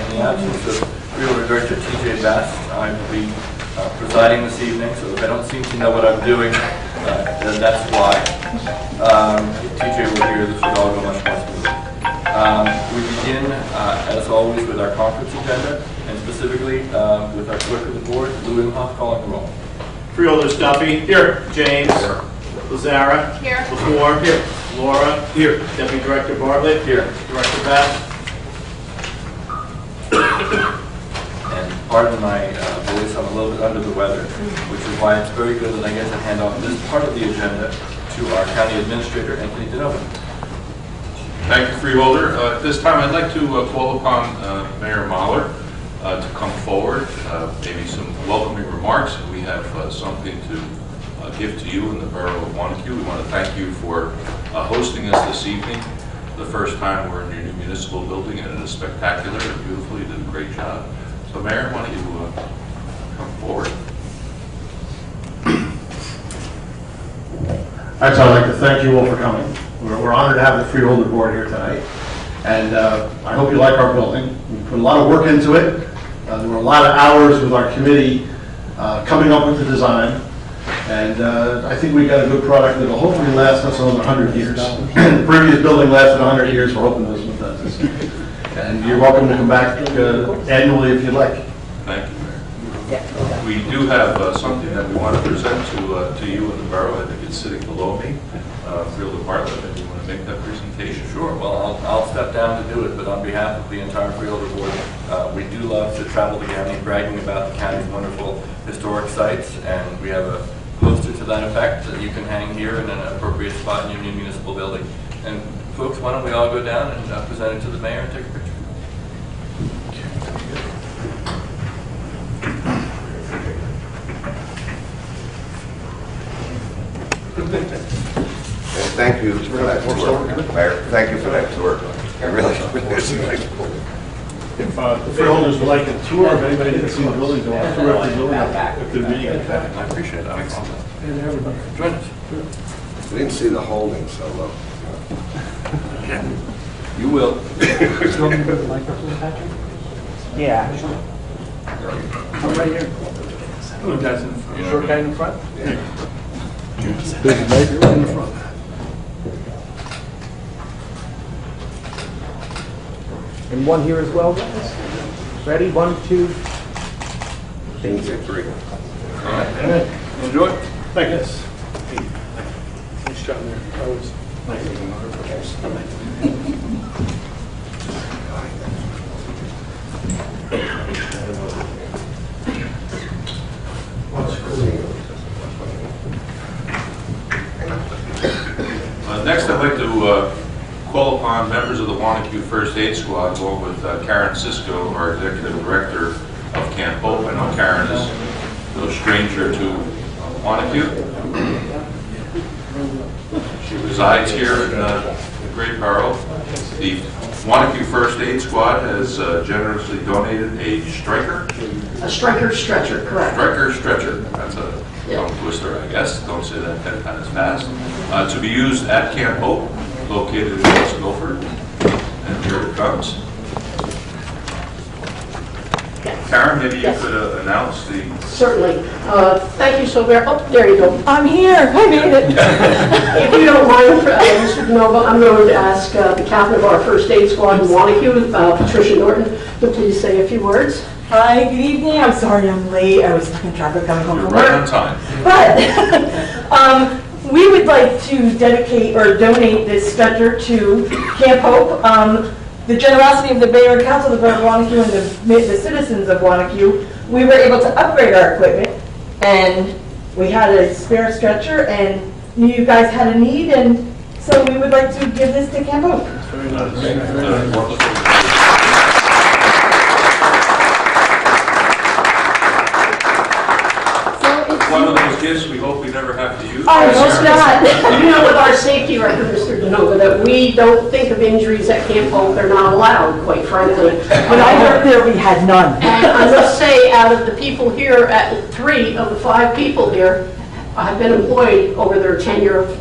In the absence of Freeholder Director T.J. Bass, I will be presiding this evening, so if I don't seem to know what I'm doing, then that's why. If TJ were here, this would all go much more smoothly. We begin, as always, with our conference agenda, and specifically with our clerk of the board, Lou Imhoff, calling the roll. Freeholder Duffy. Here. James. Here. Lazara. Here. Lepore. Here. Laura. Here. Deputy Director Bartlett. Here. Director Bass. And pardon my voice, I'm a little bit under the weather, which is why it's very good that I get to hand off this part of the agenda to our County Administrator, Anthony DeNova. Thank you, Freeholder. At this time, I'd like to call upon Mayor Mahler to come forward, maybe some welcoming remarks. We have something to give to you in the Borough of Wanacue. We want to thank you for hosting us this evening. The first time we're in your new municipal building, and it is spectacular and beautiful. You did a great job. So, Mayor, why don't you come forward? I'd like to thank you all for coming. We're honored to have the Freeholder Board here tonight, and I hope you like our building. We put a lot of work into it. There were a lot of hours with our committee coming up with the design, and I think we got a good product that will hopefully last us another 100 years. The previous building lasted 100 years. We're hoping this one does. And you're welcome to come back annually if you'd like. Thank you, Mayor. We do have something that we want to present to you in the borough. I think it's sitting below me. Freeholder Bartlett, if you want to make that presentation. Sure. Well, I'll step down to do it, but on behalf of the entire Freeholder Board, we do love to travel the county, bragging about the county's wonderful historic sites, and we have a poster to that effect that you can hang here in an appropriate spot in your new municipal building. And folks, why don't we all go down and present it to the mayor and take a picture? Thank you for that tour, Mayor. Thank you for that tour. I really it's nice. If the Freeholders would like a tour, if anybody didn't see the building, go on tour of the building if they're meeting in fact. I appreciate that. And everybody. Join us. We didn't see the holding so low. You will. Yeah. I'm right here. Short guy in the front? Big maker in the front. And one here as well, guys. Ready? 1, 2. Three. All right. Enjoy. Thank you. Nice job there. That was Next, I'd like to call upon members of the Wanacue First Aid Squad, along with Karen Sisko, our Executive Director of Camp Hope. I know Karen is no stranger to Wanacue. She resides here in the Great Borough. The Wanacue First Aid Squad has generously donated a Stryker. A Stryker stretcher, correct. Stryker stretcher. That's a tongue twister, I guess. Don't say that 10 times fast. To be used at Camp Hope, located in West Milford. And here it comes. Karen, maybe you could announce the... Certainly. Thank you so very much. Oh, there you go. I'm here. I made it. If you don't mind, Mr. DeNova, I'm going to ask the captain of our first aid squad in Wanacue, Patricia Norton, to please say a few words. Hi, good evening. I'm sorry I'm late. I was stuck in traffic coming home You're from right work. on time. But we would like to dedicate or donate this stretcher to Camp Hope. The generosity of the Bay Area Council, the Borough of Wanacue, and the citizens of Wanacue, we were able to upgrade our equipment, and we had a spare stretcher, and knew you guys had a need, and so we would like to give this to Camp Hope. very nice. One of those gifts we hope we never have to use. Oh, most not. You know, with our safety record, Mr. DeNova, that we don't think of injuries at Camp Hope. They're not allowed, quite frankly. When I worked there, we had none. And I must say, out of the people here, at 3 of the 5 people here, have been employed over their tenure of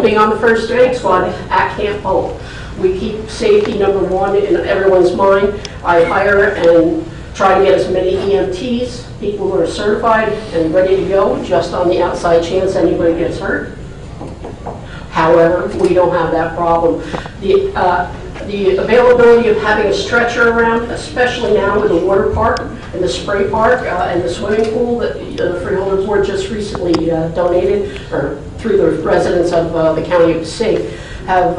being on the first aid squad at Camp Hope. We keep safety number one in everyone's mind. I hire and try to get as many EMTs, people who are certified and ready to go, just on the outside chance anybody gets hurt. However, we don't have that problem. The availability of having a stretcher around, especially now with the water park and the spray park and the swimming pool that the Freeholder Board just recently donated, or through the residents of the county of Passaic, have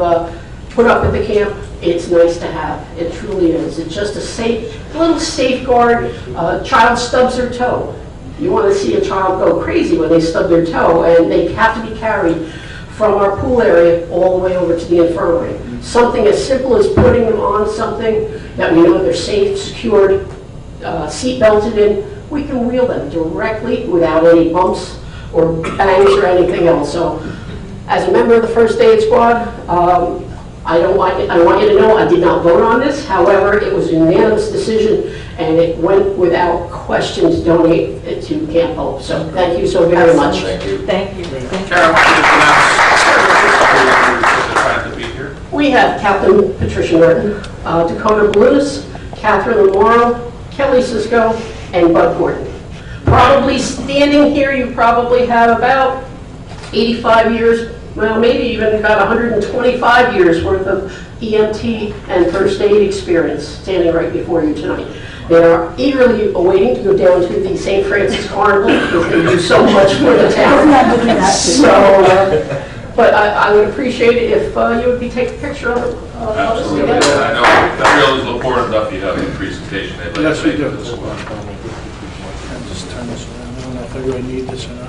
put up at the camp. It's nice to have. It truly is. It's just a little safeguard. Child stubs their toe. You want to see a child go crazy when they stub their toe, and they have to be carried from our pool area all the way over to the infirmary. Something as simple as putting them on something that we know they're safe, secured, seat belted in, we can wheel them directly without any bumps or bangs or anything else. So as a member of the first aid squad, I want you to know I did not vote on this. However, it was a unanimous decision, and it went without question to donate it to Camp Hope. So thank you so very much. Thank you. Thank you. Karen, why don't you announce the time to be here? We have Captain Patricia Norton, Dakota Blues, Catherine Lamoro, Kelly Cisco, and Bud Gordon. Probably standing here, you probably have about 85 years, well, maybe even about 125 years worth of EMT and first aid experience standing right before you tonight. They are eagerly awaiting to go down to the St. Francis Carnival because they do so much for the town. So, but I would appreciate it if you would be taking a picture of us Absolutely. together. I know that really is important enough you have a presentation they'd like to make to the squad. Just turn this around. I don't know if I really need this or not.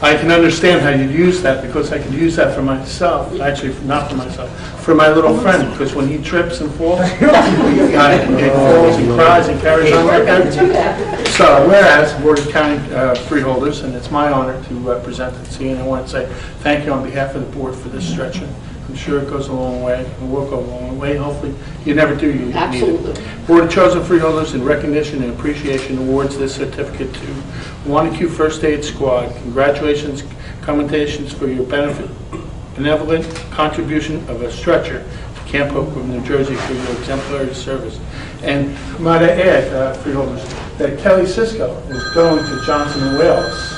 I can understand how you'd use that, because I could use that for myself, actually not for myself, for my little friend, because when he trips and falls, he falls and cries and carries on like that. So whereas Board of County Freeholders, and it's my honor to present it to you, and I want to say thank you on behalf of the board for this stretcher. I'm sure it goes a long way, and will go a long way. Hopefully, you never do, you need it. Absolutely. Board of Chosen Freeholders, in recognition and appreciation, awards this certificate to Wanacue First Aid Squad. Congratulations, commendations for your benevolent contribution of a stretcher to Camp Hope of New Jersey for your exemplary service. And might I add, Freeholders, that Kelly Cisco is going to Johnson & Wales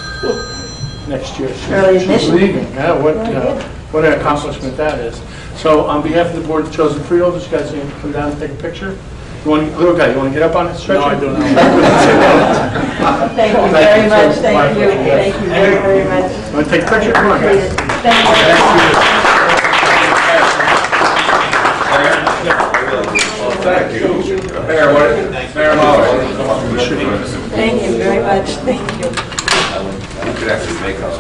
next year. She's leaving. Yeah, what an accomplishment that is. So on behalf of the Board of Chosen Freeholders, you guys can come down and take a picture. Little guy, you want to get up on the stretcher? No, I don't know. Thank you very much. Thank you. Thank you very, very much. Want to take a picture? Come on, guys. Thank you. Thank you. Mayor Muller. Thank you very much. Thank you. You could actually make us.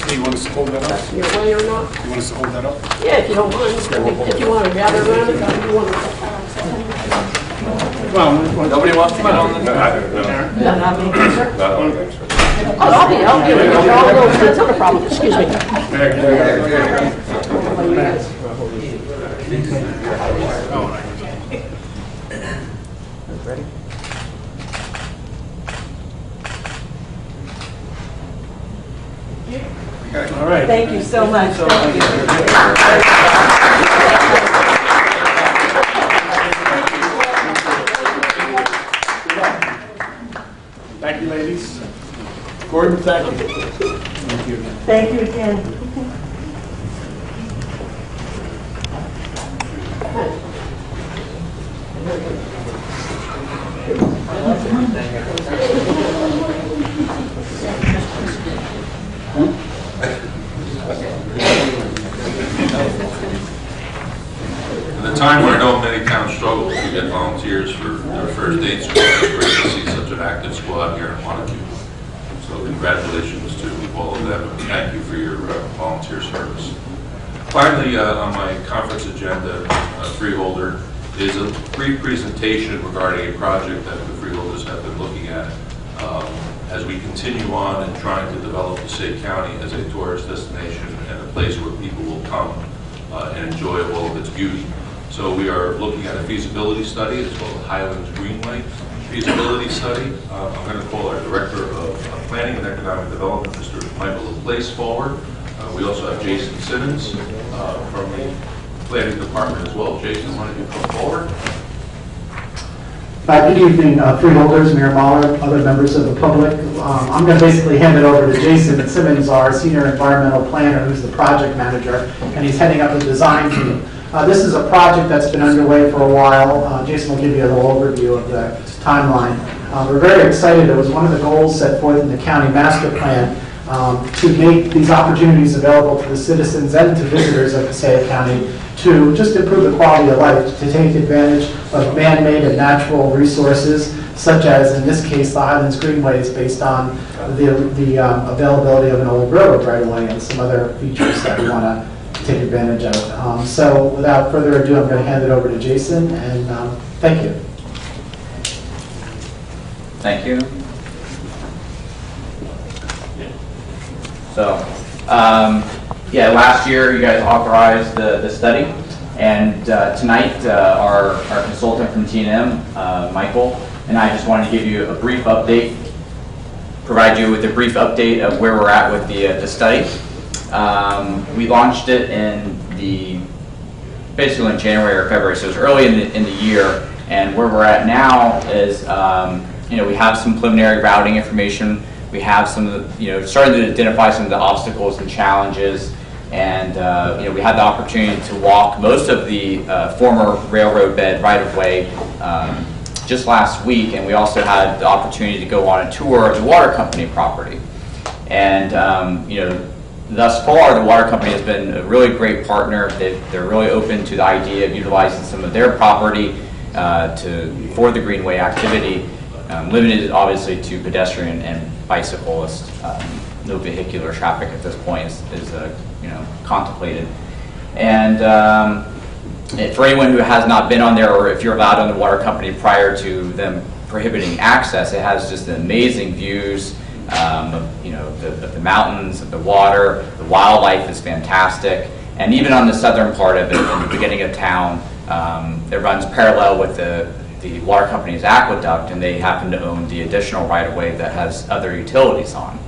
You want us to hold that up? Your way or not? You want us to hold that up? Yeah, if you don't mind, if you want to gather around it, if you want to. Well, Nobody wants to get on the... Oh, I'll be, that's not a problem, excuse me. Ready? all right. Thank you so much. Thank you. Thank you, ladies. Gordon, thank you. Thank you again. Thank you again. At a time where I know many towns struggle to get volunteers for their first aid squad, it's great to see such an active squad here in Wanacue. So congratulations to all of them, and thank you for your volunteer service. Finally, on my conference agenda, Freeholder, is a brief presentation regarding a project that the Freeholders have been looking at as we continue on and trying to develop Passaic County as a tourist destination and a place where people will come and enjoy all of its beauty. So we are looking at a feasibility study. It's called the Highlands Greenway Feasibility Study. I'm going to call our Director of Planning and Economic Development, Mr. Michael Laplace, forward. We also have Jason Simmons from the planning department as well. Jason, why don't you come forward? Good evening, freeholders, Mayor Mahler, other members of the public. I'm going to basically hand it over to Jason Simmons, our senior environmental planner, who's the project manager, and he's heading up the design team. This is a project that's been underway for a while. Jason will give you a little overview of the timeline. We're very excited. It was one of the goals set forth in the county master plan to make these opportunities available to the citizens and to visitors of Passaic County to just improve the quality of life, to take advantage of man-made and natural resources, such as, in this case, the Highlands Greenways, based on the availability of an old railroad right-of-way and some other features that we want to take advantage of. So without further ado, I'm going to hand it over to Jason, and thank you. Thank you. So, yeah, last year you guys authorized the study, and tonight our consultant from T&M, Michael, and I just wanted to give you a brief update, provide you with a brief update of where we're at with the study. We launched it basically in January or February, so it was early in the year, and where we're at now is, we have some preliminary routing information. We have some of the, starting to identify some of the obstacles and challenges, and we had the opportunity to walk most of the former railroad bed right-of-way just last week, and we also had the opportunity to go on a tour of the water company property. And thus far, the water company has been a really great partner. They're really open to the idea of utilizing some of their property for the Greenway activity, limited obviously to pedestrian and bicyclists. No vehicular traffic at this point is contemplated. And for anyone who has not been on there, or if you're allowed on the water company prior to them prohibiting access, it has just amazing views of the mountains, of the water. The wildlife is fantastic. And even on the southern part of it, in the beginning of town, it runs parallel with the water company's aqueduct, and they happen to own the additional right-of-way that has other utilities on.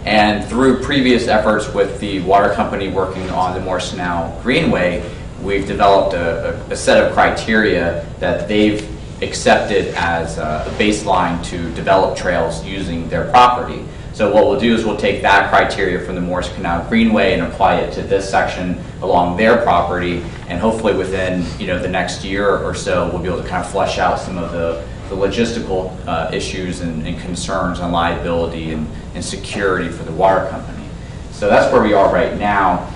And through previous efforts with the water company working on the Morse Canal Greenway, we've developed a set of criteria that they've accepted as a baseline to develop trails using their property. So what we'll do is we'll take that criteria from the Morse Canal Greenway and apply it to this section along their property, and hopefully within the next year or so we'll be able to kind of flesh out some of the logistical issues and concerns on liability and security for the water company. So that's where we are right now.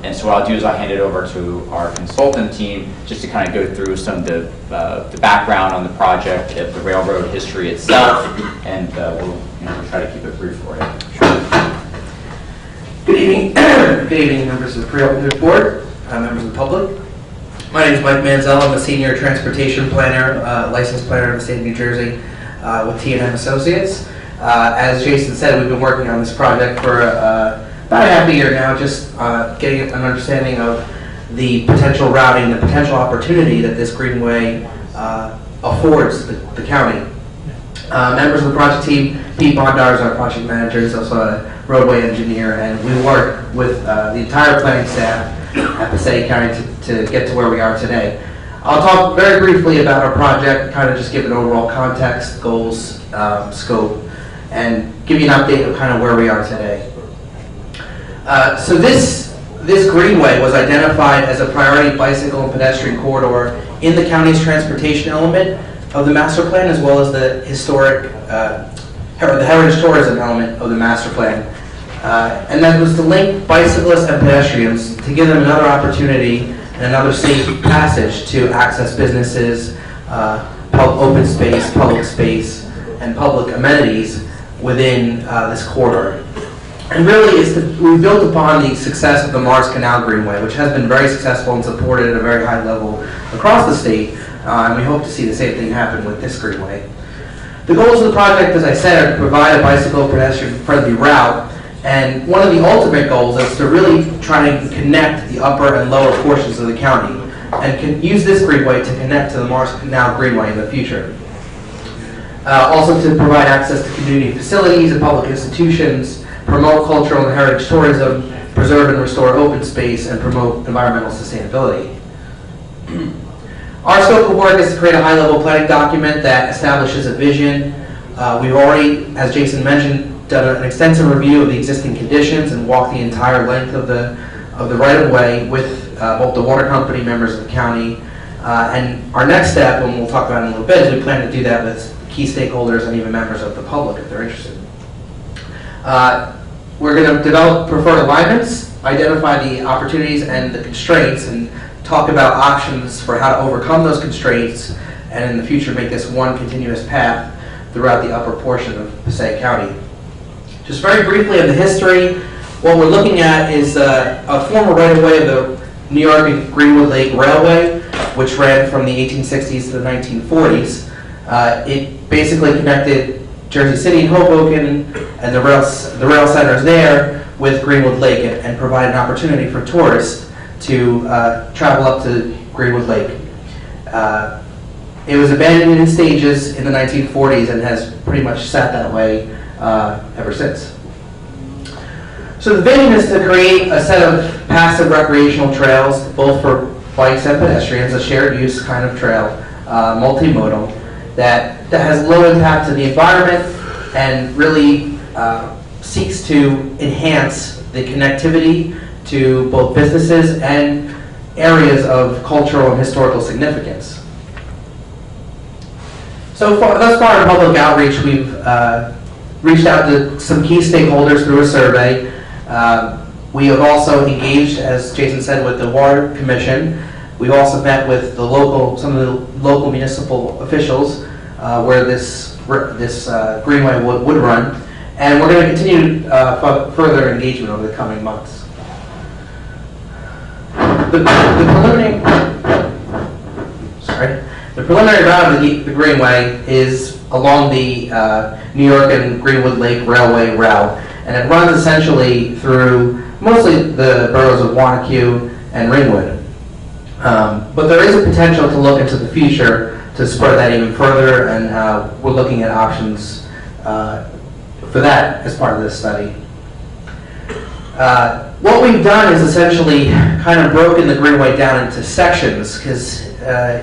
And so what I'll do is I'll hand it over to our consultant team just to kind of go through some of the background on the project, the railroad history itself, and we'll try to keep it brief for you. Good evening. Good evening, members of the pre-opening board, members of the public. My name is Mike Manzel. I'm a senior transportation planner, licensed planner in the state of New Jersey with T&M Associates. As Jason said, we've been working on this project for about half a year now, just getting an understanding of the potential routing, the potential opportunity that this greenway affords the county. Members of the project team, Pete Bondar is our project manager, he's also a roadway engineer, and we work with the entire planning staff at Passaic County to get to where we are today. I'll talk very briefly about our project, kind of just give an overall context, goals, scope, and give you an update of kind of where we are today. So this greenway was identified as a priority bicycle and pedestrian corridor in the county's transportation element of the master plan, as well as the the heritage tourism element of the master plan. And that was to link bicyclists and pedestrians to give them another opportunity and another safe passage to access businesses, open space, public space, and public amenities within this corridor. And really, we built upon the success of the Morse Canal Greenway, which has been very successful and supported at a very high level across the state, and we hope to see the same thing happen with this greenway. The goals of the project, as I said, are to provide a bicycle pedestrian-friendly route, and one of the ultimate goals is to really try and connect the upper and lower portions of the county, and can use this greenway to connect to the Morse Canal Greenway in the future. Also to provide access to community facilities and public institutions, promote cultural and heritage tourism, preserve and restore open space, and promote environmental sustainability. Our scope of work is to create a high-level planning document that establishes a vision. We've already, as Jason mentioned, done an extensive review of the existing conditions and walked the entire length of the right-of-way with both the water company, members of the county, and our next step, and we'll talk about it in a little bit, is we plan to do that with key stakeholders and even members of the public if they're interested. We're going to develop preferred alignments, identify the opportunities and the constraints, and talk about options for how to overcome those constraints, and in the future make this one continuous path throughout the upper portion of Passaic County. Just very briefly on the history, what we're looking at is a former right-of-way of the New York and Greenwood Lake Railway, which ran from the 1860s to the 1940s. It basically connected Jersey City and Hoboken and the rail centers there with Greenwood Lake and provided an opportunity for tourists to travel up to Greenwood Lake. It was abandoned in stages in the 1940s and has pretty much sat that way ever since. So the vision is to create a set of passive recreational trails, both for bikes and pedestrians, a shared use kind of trail, multimodal, that has low impact to the environment and really seeks to enhance the connectivity to both businesses and areas of cultural and historical significance. So far, thus far in public outreach, we've reached out to some key stakeholders through a survey. We have also engaged, as Jason said, with the Water Commission. We've also met with some of the local municipal officials where this greenway would run, and we're going to continue further engagement over the coming months. The preliminary route of the greenway is along the New York and Greenwood Lake Railway route, and it runs essentially through mostly the boroughs of Wanacue and Ringwood. But there is a potential to look into the future to spread that even further, and we're looking at options for that as part of this study. What we've done is essentially kind of broken the greenway down into sections, because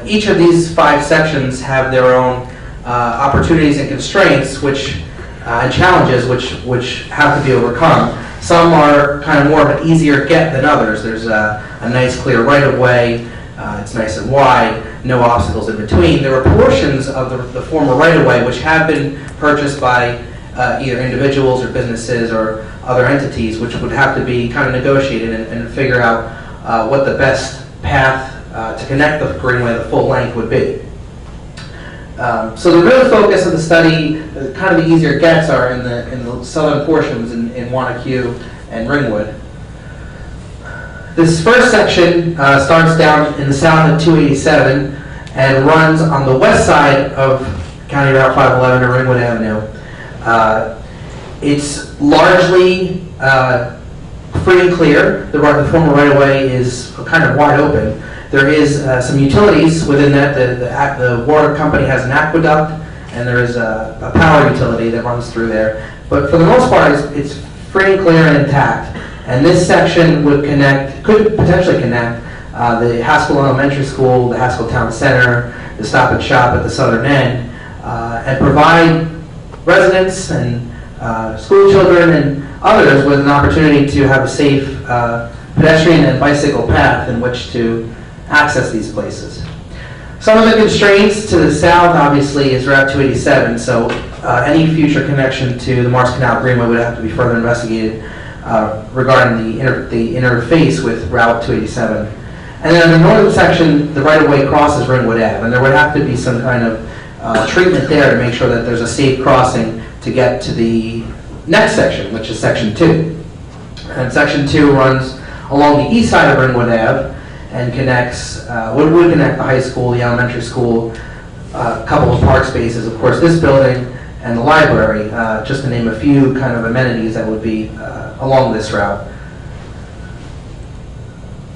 each of these 5 sections have their own opportunities and constraints, and challenges which have to be overcome. Some are kind of more of an easier get than others. There's a nice clear right-of-way, it's nice and wide, no obstacles in between. There are portions of the former right-of-way which have been purchased by either individuals or businesses or other entities, which would have to be kind of negotiated and figure out what the best path to connect the greenway the full length would be. So the real focus of the study, kind of the easier gets, are in the southern portions in Wanacue and Ringwood. This first section starts down in the south of 287 and runs on the west side of County Route 511 or Ringwood Avenue. It's largely free and clear. The former right-of-way is kind of wide open. There is some utilities within that. The water company has an aqueduct, and there is a power utility that runs through there. But for the most part, it's free and clear and intact. And this section could potentially connect the Haskell Elementary School, the Haskell Town Center, the Stop and Shop at the southern end, and provide residents and school children and others with an opportunity to have a safe pedestrian and bicycle path in which to access these places. Some of the constraints to the south, obviously, is Route 287, so any future connection to the Mars Canal Greenway would have to be further investigated regarding the interface with Route 287. And then in the northern section, the right-of-way crosses Ringwood Ave, and there would have to be some kind of treatment there to make sure that there's a safe crossing to get to the next section, which is Section 2. And Section 2 runs along the east side of Ringwood Ave and connects, would connect the high school, the elementary school, a couple of park spaces, of course, this building, and the library, just to name a few kind of amenities that would be along this route.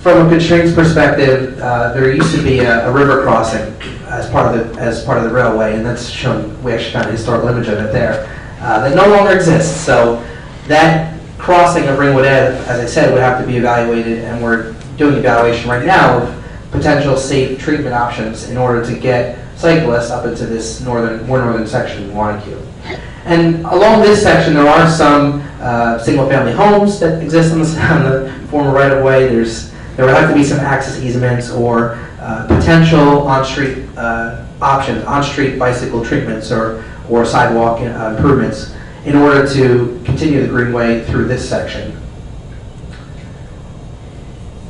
From a constraints perspective, there used to be a river crossing as part of the railway, and that's shown. We actually found a historical image of it there that no longer exists. So that crossing of Ringwood Ave, as I said, would have to be evaluated, and we're doing evaluation right now of potential safe treatment options in order to get cyclists up into this more northern section of Wanacue. And along this section, there are some single-family homes that exist on the former right-of-way. There would have to be some access easements or potential on-street options, on-street bicycle treatments or sidewalk improvements in order to continue the greenway through this section.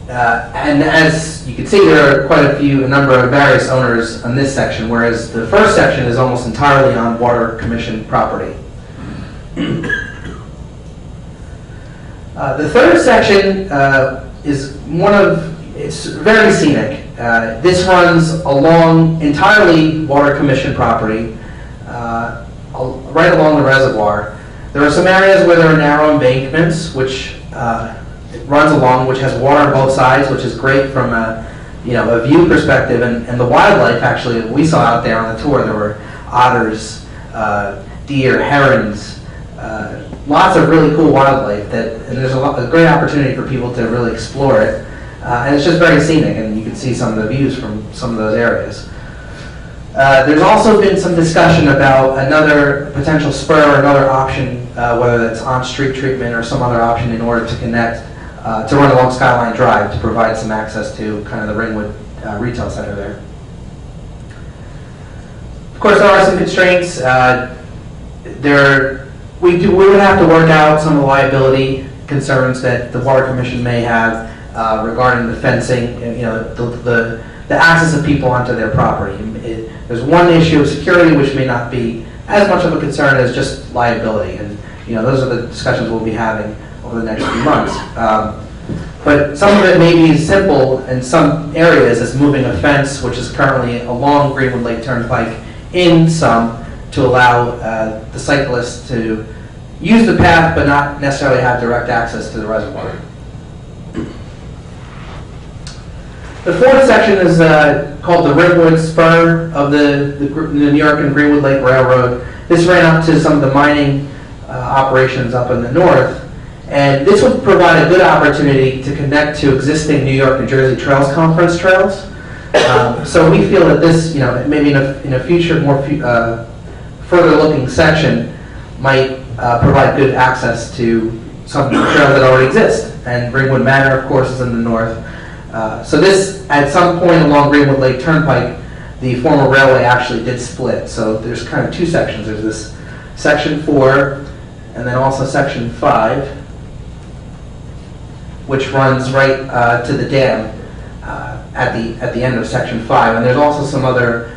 And as you can see, there are quite a number of various owners on this section, whereas the first section is almost entirely on Water Commission property. The third section is it's very scenic. This runs along entirely Water Commission property, right along the reservoir. There are some areas where there are narrow embankments, which it runs along, which has water on both sides, which is great from a view perspective. And the wildlife, actually, that we saw out there on the tour, there were otters, deer, herons, lots of really cool wildlife, and there's a great opportunity for people to really explore it. And it's just very scenic, and you can see some of the views from some of those areas. There's also been some discussion about another potential spur or another option, whether that's on-street treatment or some other option in order to connect, to run along Skyline Drive to provide some access to kind of the Ringwood retail center there. Of course, there are some constraints. We would have to work out some of the liability concerns that the Water Commission may have regarding the fencing, the access of people onto their property. There's one issue of security which may not be as much of a concern as just liability, and those are the discussions we'll be having over the next few months. But some of it may be simple in some areas, as moving a fence, which is currently along Greenwood Lake Turnpike, in some to allow the cyclists to use the path but not necessarily have direct access to the reservoir. The fourth section is called the Ringwood Spur of the New York and Greenwood Lake Railroad. This ran up to some of the mining operations up in the north, and this would provide a good opportunity to connect to existing New York, New Jersey Trails Conference trails. So we feel that this, maybe in a future, more further-looking section might provide good access to some of the trails that already exist. And Ringwood Manor, of course, is in the north. So this, at some point along Greenwood Lake Turnpike, the former railway actually did split. So there's kind of two sections. There's this section 4, and then also section 5, which runs right to the dam at the end of section 5. And there's also some other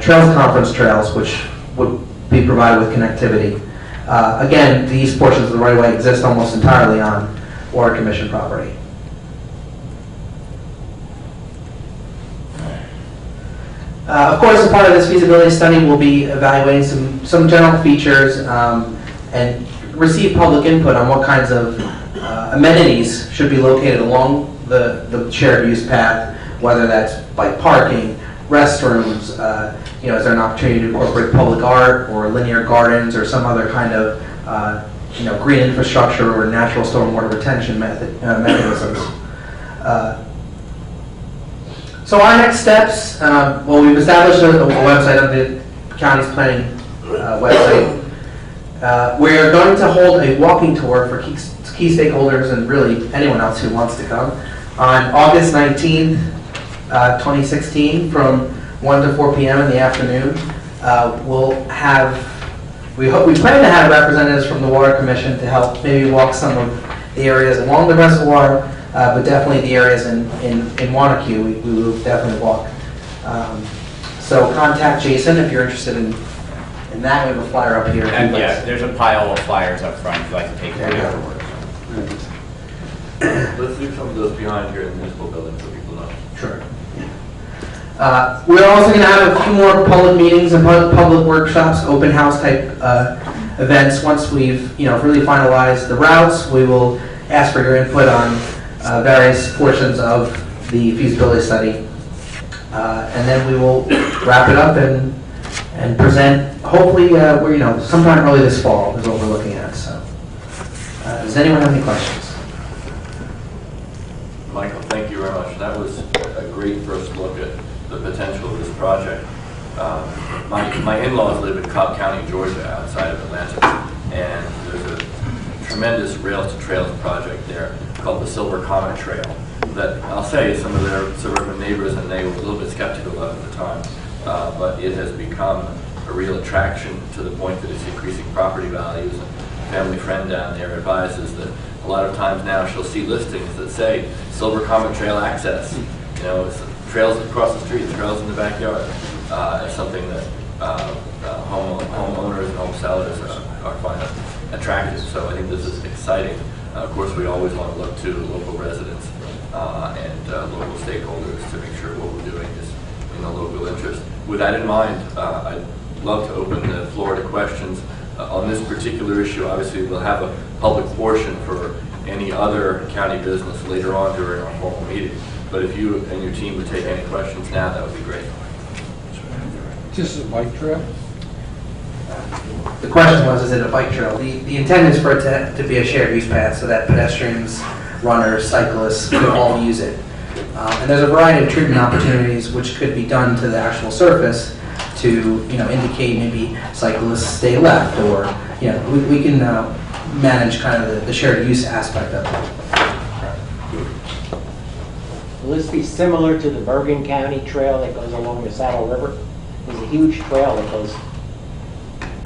trails conference trails which would be provided with connectivity. Again, these portions of the right-of-way exist almost entirely on Water Commission property. Of course, as part of this feasibility study, we'll be evaluating some general features and receive public input on what kinds of amenities should be located along the shared use path, whether that's bike parking, restrooms, is there an opportunity to incorporate public art or linear gardens or some other kind of green infrastructure or natural stormwater retention mechanisms. So our next steps, we've established a website on the county's planning website. We are going to hold a walking tour for key stakeholders and really anyone else who wants to come on August 19th, 2016 from 1 to 4 p.m. in the afternoon. We plan to have representatives from the Water Commission to help maybe walk some of the areas along the reservoir, but definitely the areas in Wanacue, we will definitely walk. So contact Jason if you're interested in that. We have a flyer up here. And yeah, there's a pile of flyers up front if you'd like to take them afterwards. Let's leave some of those behind here in the municipal building so people know. Sure. We're also going to have a few more public meetings and public workshops, open house type events. Once we've really finalized the routes, we will ask for your input on various portions of the feasibility study, and then we will wrap it up and present. Hopefully, sometime early this fall is what we're looking at. So, does Does anyone have any questions? Michael, thank you very much. That was a great first look at the potential of this project. My in-laws live in Cobb County, Georgia, outside of Atlanta, and there's a tremendous rails to trails project there called the Silver Comet Trail that I'll say some of their suburban neighbors and they were a little bit skeptical of at the time, but it has become a real attraction to the point that it's increasing property values. And a family friend down there advises that a lot of times now she'll see listings that say Silver Comet Trail access. You know, it's trails across the street, trails in the backyard. It's something that homeowners and home sellers are finding attractive. So I think this is exciting. Of course, we always want to look to local residents and local stakeholders to make sure what we're doing is in the local interest. With that in mind, I'd love to open the floor to questions on this particular issue. Obviously, we'll have a public portion for any other county business later on during our formal meeting. But if you and your team would take any questions now, that would be great. This is a bike trail? The question was, is it a bike trail? The intent is for it to be a shared use path so that pedestrians, runners, cyclists could all use it. And there's a variety of treatment opportunities which could be done to the actual surface to, indicate maybe cyclists stay left, or, we can manage kind of the shared use aspect of it. Will this be similar to the Bergen County Trail that goes along the Saddle River? There's a huge trail that goes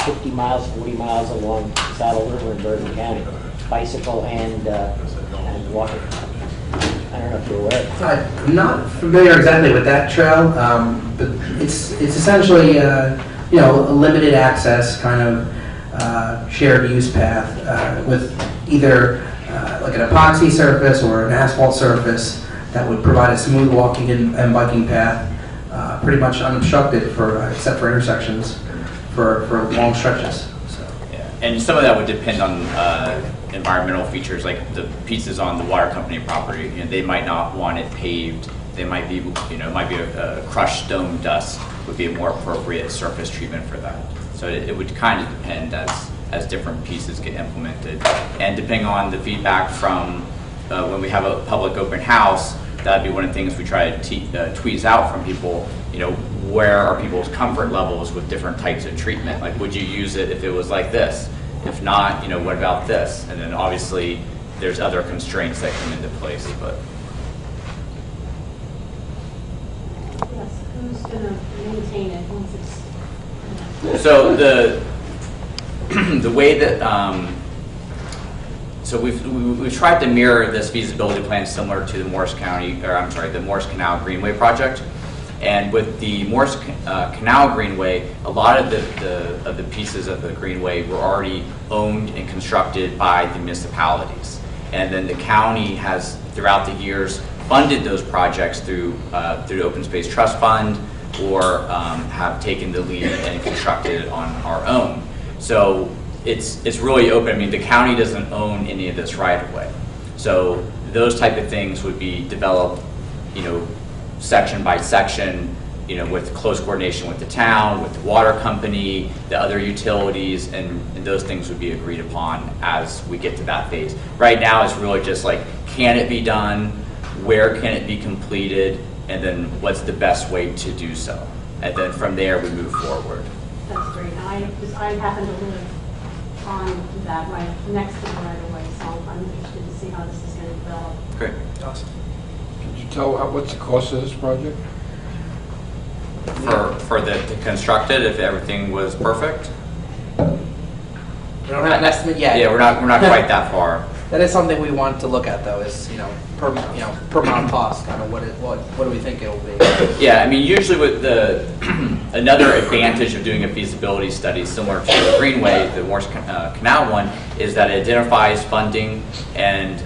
50 miles, 40 miles along the Saddle River in Bergen County, bicycle and walking. I don't know if you're aware. I'm not familiar exactly with that trail, but it's essentially a limited access kind of shared use path with either like an epoxy surface or an asphalt surface that would provide a smooth walking and biking path, pretty much unobstructed except for intersections for long stretches. So. Yeah. And some of that would depend on environmental features, like the pieces on the water company property. They might not want it paved. They might be, it might be a crushed stone dust would be a more appropriate surface treatment for that. So it would kind of depend as different pieces get implemented, and depending on the feedback from when we have a public open house. That'd be one of the things we try to tweeze out from people. Where are people's comfort levels with different types of treatment? Like, would you use it if it was like this? If not, what about this? And then obviously there's other constraints that come into place. But yes, who's going to maintain it once it's? so the way that so we've tried to mirror this feasibility plan similar to the Morris Canal Greenway project. And with the Morris Canal Greenway, a lot of the pieces of the Greenway were already owned and constructed by the municipalities. And then the county has, throughout the years, funded those projects through the Open Space Trust Fund, or have taken the lead and constructed it on our own. So it's really open. I mean, the county doesn't own any of this right of way. So those type of things would be developed, section by section, with close coordination with the town, with the water company, the other utilities, and those things would be agreed upon as we get to that phase. Right now, it's really just like, can it be done? Where can it be completed? And then what's the best way to do so? And then from there, we move forward. That's great. I happen to live on that right next to the right of way, so I'm interested to see how this is going to develop. Great. Awesome. Can you tell what's the cost of this project? To construct it, if everything was perfect? We don't have an estimate yet. Yeah, we're not quite that far. That is something we want to look at, though, is, per mile cost, kind of what do we think it will be? Yeah, I mean, usually with another advantage of doing a feasibility study similar to the Greenway, the Morris Canal one, is that it identifies funding, and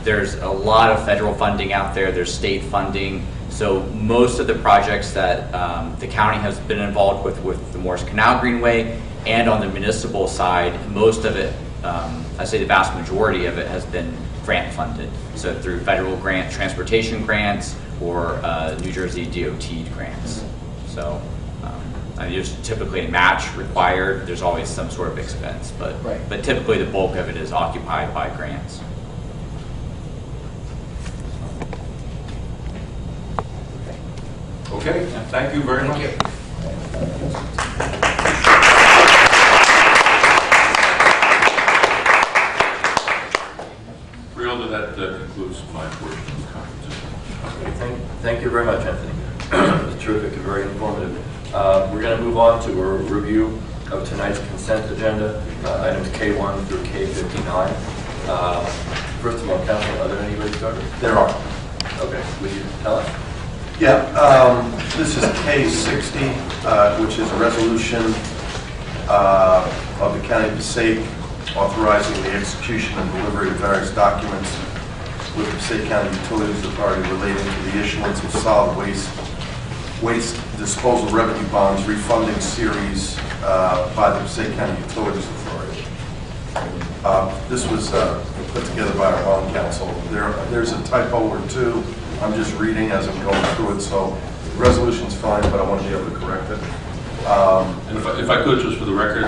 there's a lot of federal funding out there, there's state funding. So most of the projects that the county has been involved with the Morris Canal Greenway, and on the municipal side, most of it, I'd say the vast majority of it has been grant funded. So through federal transportation grants, or New Jersey DOT grants. So There's typically a match required, there's always some sort of expense, but typically the bulk of it is occupied by grants. Okay, thank you very much. Freeholder, that concludes my portion of the conference. Thank you very much, Anthony. It's terrific and very informative. We're going to move on to a review of tonight's consent agenda, items K1 through K59. First of all, Council, are there any ready starters? There are. Okay, will you tell us? Yeah, this is K60, which is a resolution of the County of Passaic authorizing the execution and delivery of various documents with the Passaic County Utilities Authority relating to the issuance of solid waste disposal revenue bonds refunding series by the Passaic County Utilities Authority. This was put together by our own council. There's a typo or two. I'm just reading as I'm going through it, so the resolution's fine, but I want to be able to correct it. And if I could, just for the record,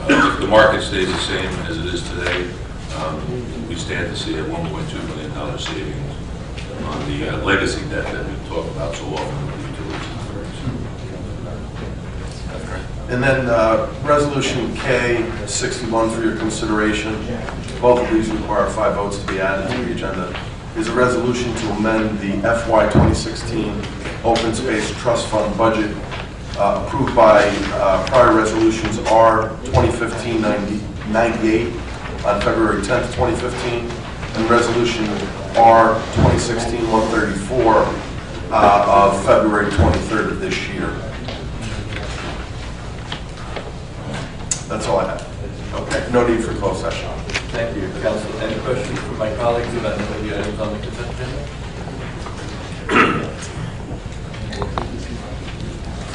if the market stays the same as it is today, we stand to see a $1.2 million savings on the legacy debt that we talk about so often with the utilities authorities. And then Resolution K61 for your consideration. Both of these require 5 votes to be added to the agenda. Is a resolution to amend the FY 2016 Open Space Trust Fund budget approved by prior resolutions R 2015-98 on February 10th, 2015, and Resolution R 2016-134 of February 23rd of this year. That's all I have. Okay. No need for closed session. Thank you, Council. Any questions from my colleagues about any of the items on the consent agenda?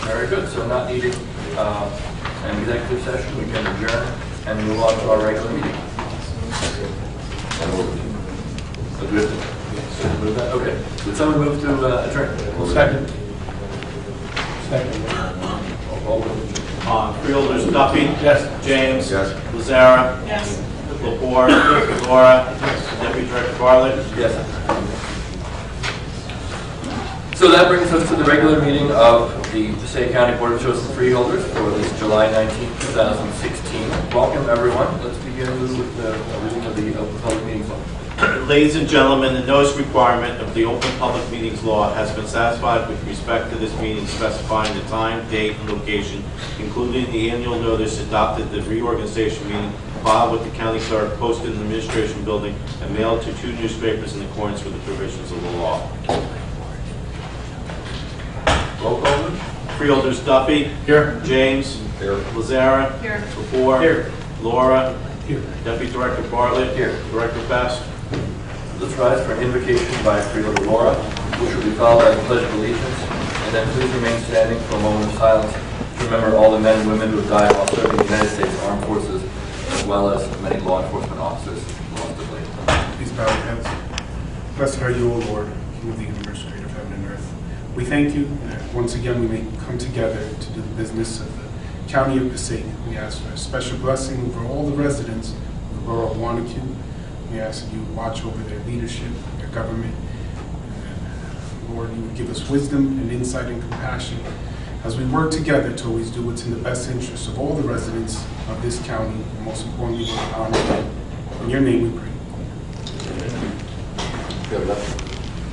Very good. So not needing an executive session, we can adjourn and move on to our regular meeting. Okay. Would someone move to adjourn? Second. Freeholders Duffy. Yes. James. Yes. Lazara. Yes. Lepore. Laura. Deputy Director Bartlett. Yes. So that brings us to the regular meeting of the Passaic County Board of Chosen Freeholders for this July 19, 2016. Welcome, everyone. Let's begin with the reading of the Open Public Meetings Law. Ladies and gentlemen, the notice requirement of the Open Public Meetings Law has been satisfied with respect to this meeting, specifying the time, date, and location, including the annual notice adopted at the reorganization meeting, filed with the county clerk, posted in the administration building, and mailed to 2 newspapers in accordance with the provisions of the law. Roll call. Freeholders Duffy. Here. James. Here. Lazara. Here. Lepore. Here. Laura. Here. Deputy Director Bartlett. Here. Director Best. Let's rise for an invocation by Freeholder Laura, which will be followed by the Pledge of Allegiance, and then please remain standing for a moment of silence to remember all the men and women who have died while serving the United States Armed Forces, as well as many law enforcement officers lost their lives. Please bow your heads. Blessed are you, O Lord, King of the universe, creator of heaven and earth. We thank you that once again we may come together to do the business of the County of Passaic. We ask for a special blessing over all the residents of the borough of Wanacue. We ask that you watch over their leadership, their government. Lord, you would give us wisdom and insight and compassion as we work together to always do what's in the best interest of all the residents of this county, and most importantly, to honor you. In your name we pray.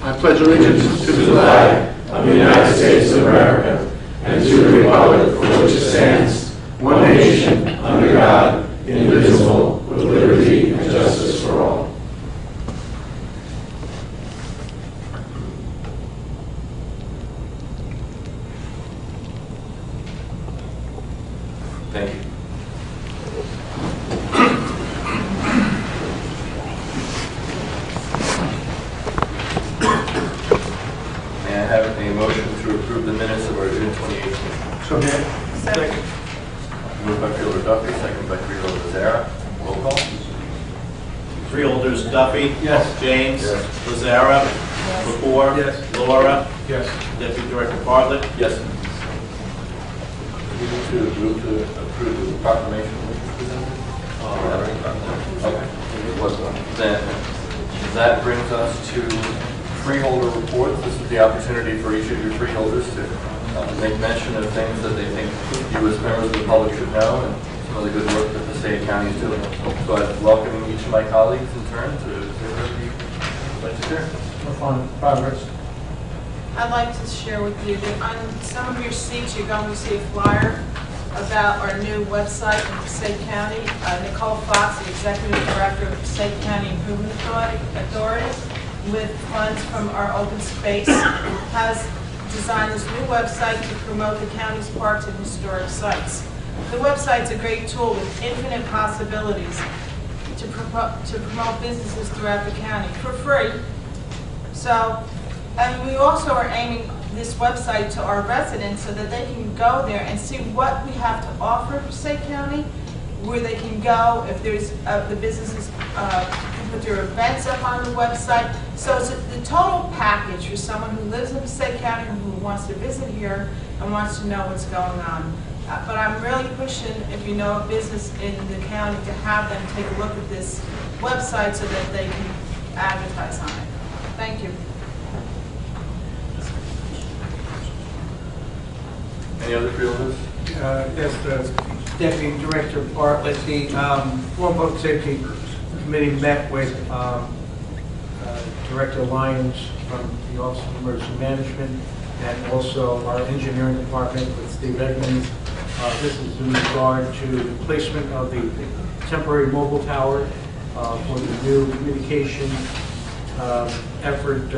I pledge allegiance to the flag of the United States of America and to the republic for which it stands, one nation, under God, indivisible, with liberty and justice for all. Thank you. May I have a motion to approve the minutes of our June 28th? So here. Second. Moved by Freeholder Duffy, second by Freeholder Lazara. Roll call. Freeholders Duffy. Yes. James. Yes. Lazara. Lepore. Yes. Laura. Yes. Deputy Director Bartlett. Yes. to move to approve the proclamation which was presented? Okay. Then that brings us to freeholder reports. This is the opportunity for each of your freeholders to make mention of things that they think you as members of the public should know and some of the good work that Passaic County is doing. So I'm welcoming each of my colleagues in turn to say whatever you would like to share. On progress. I'd like to share with you that on some of your seats, you're going to see a flyer about our new website in Passaic County. Nicole Fox, the Executive Director of the Passaic County Improvement Authority, with funds from our open space, has designed this new website to promote the county's parks and historic sites. The website's a great tool with infinite possibilities to promote businesses throughout the county for free. So, and we also are aiming this website to our residents so that they can go there and see what we have to offer for Passaic County, where they can go if there's the businesses can put their events up on the website. So it's the total package for someone who lives in Passaic County who wants to visit here and wants to know what's going on. But I'm really pushing, if you know a business in the county, to have them take a look at this website so that they can advertise on it. Thank you. Any other freeholders? Yes, Deputy Director Bartlett, the Florida Public Safety Committee met with Director Lyons from the Office of Emergency Management and also our engineering department with Steve Edmonds. This is in regard to the placement of the temporary mobile tower for the new communication effort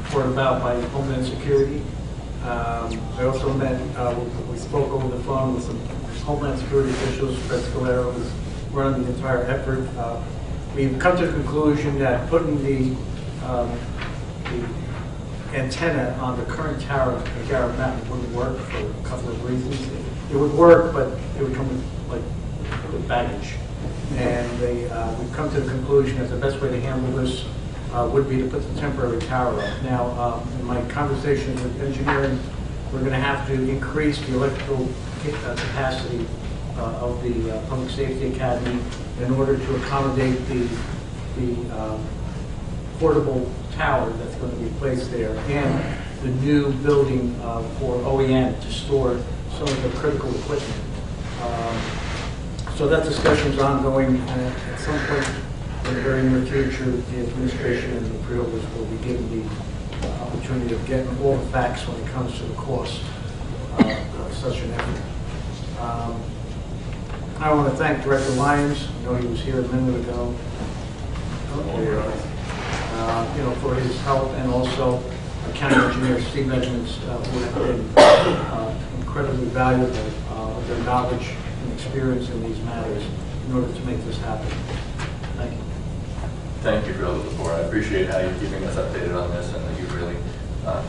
brought about by Homeland Security. I also met, we spoke over the phone with some Homeland Security officials. Fred Scalera was running the entire effort. We've come to the conclusion that putting the antenna on the current tower at Garrett Mountain wouldn't work for a couple of reasons. It would work, but it would come with baggage. And we've come to the conclusion that the best way to handle this would be to put the temporary tower up. Now, in my conversations with engineering, we're going to have to increase the electrical capacity of the Public Safety Academy in order to accommodate the portable tower that's going to be placed there and the new building for OEM to store some of the critical equipment. So that discussion is ongoing. At some point in the very near future, the administration and the freeholders will be given the opportunity of getting all the facts when it comes to the cost of such an effort. I want to thank Director Lyons. I know he was here a minute ago. For his help, and also County Engineer Steve Edmonds, who have been incredibly valuable with their knowledge and experience in these matters in order to make this happen. Thank you. Thank you for all the support. I appreciate how you're keeping us updated on this and that you've really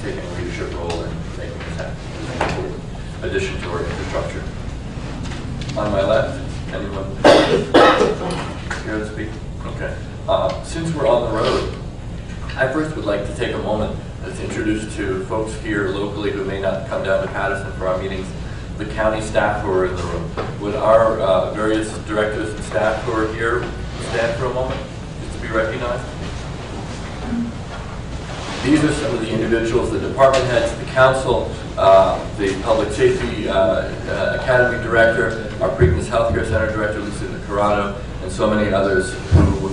taken a leadership role in making this happen. It's an important addition to our infrastructure. On my left, anyone here to speak? Okay. Since we're on the road, I first would like to take a moment to introduce to folks here locally who may not come down to Patterson for our meetings, the county staff who are in the room. Would our various directors and staff who are here stand for a moment just to be recognized? These are some of the individuals, the department heads, the council, the Public Safety Academy Director, our Preakness Healthcare Center Director, Lucinda Corrado, and so many others who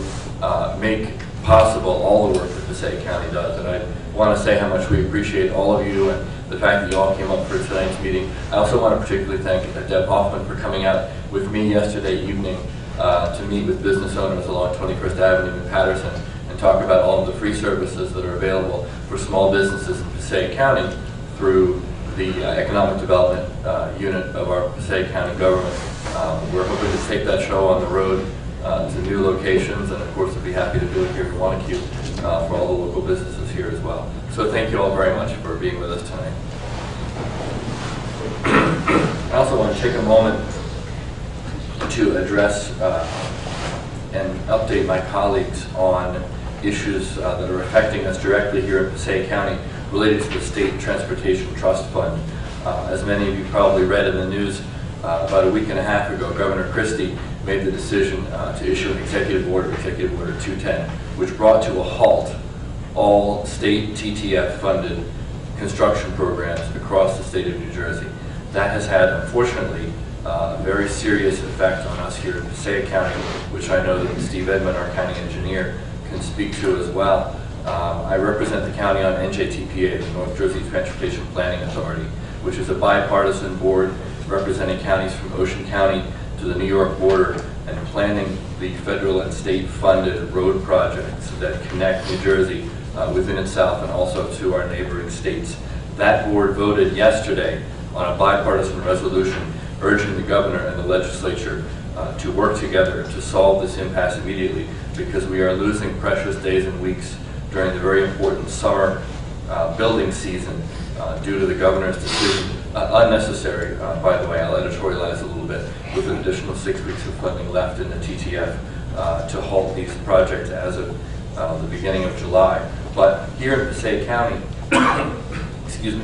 make possible all the work that Passaic County does. And I want to say how much we appreciate all of you and the fact that you all came up for tonight's meeting. I also want to particularly thank Deb Hoffman for coming out with me yesterday evening to meet with business owners along 21st Avenue in Patterson and talk about all of the free services that are available for small businesses in Passaic County through the Economic Development Unit of our Passaic County government. We're hoping to take that show on the road to new locations, and of course we'll be happy to do it here in Wanacue for all the local businesses here as well. So thank you all very much for being with us tonight. I also want to take a moment to address and update my colleagues on issues that are affecting us directly here in Passaic County related to the State Transportation Trust Fund. As many of you probably read in the news About a week and a half ago, Governor Christie made the decision to issue an Executive Order 210, which brought to a halt all state TTF-funded construction programs across the state of New Jersey. That has had, unfortunately, a very serious effect on us here in Passaic County, which I know that Steve Edmond, our county engineer, can speak to as well. I represent the county on NJTPA, the North Jersey Transportation Planning Authority, which is a bipartisan board representing counties from Ocean County to the New York border and planning the federal and state-funded road projects that connect New Jersey within itself and also to our neighboring states. That board voted yesterday on a bipartisan resolution urging the governor and the legislature to work together to solve this impasse immediately, because we are losing precious days and weeks during the very important summer building season due to the governor's decision, unnecessary, by the way, I'll editorialize a little bit, with an additional 6 weeks of funding left in the TTF to halt these projects as of the beginning of July. But here in Passaic County, excuse me,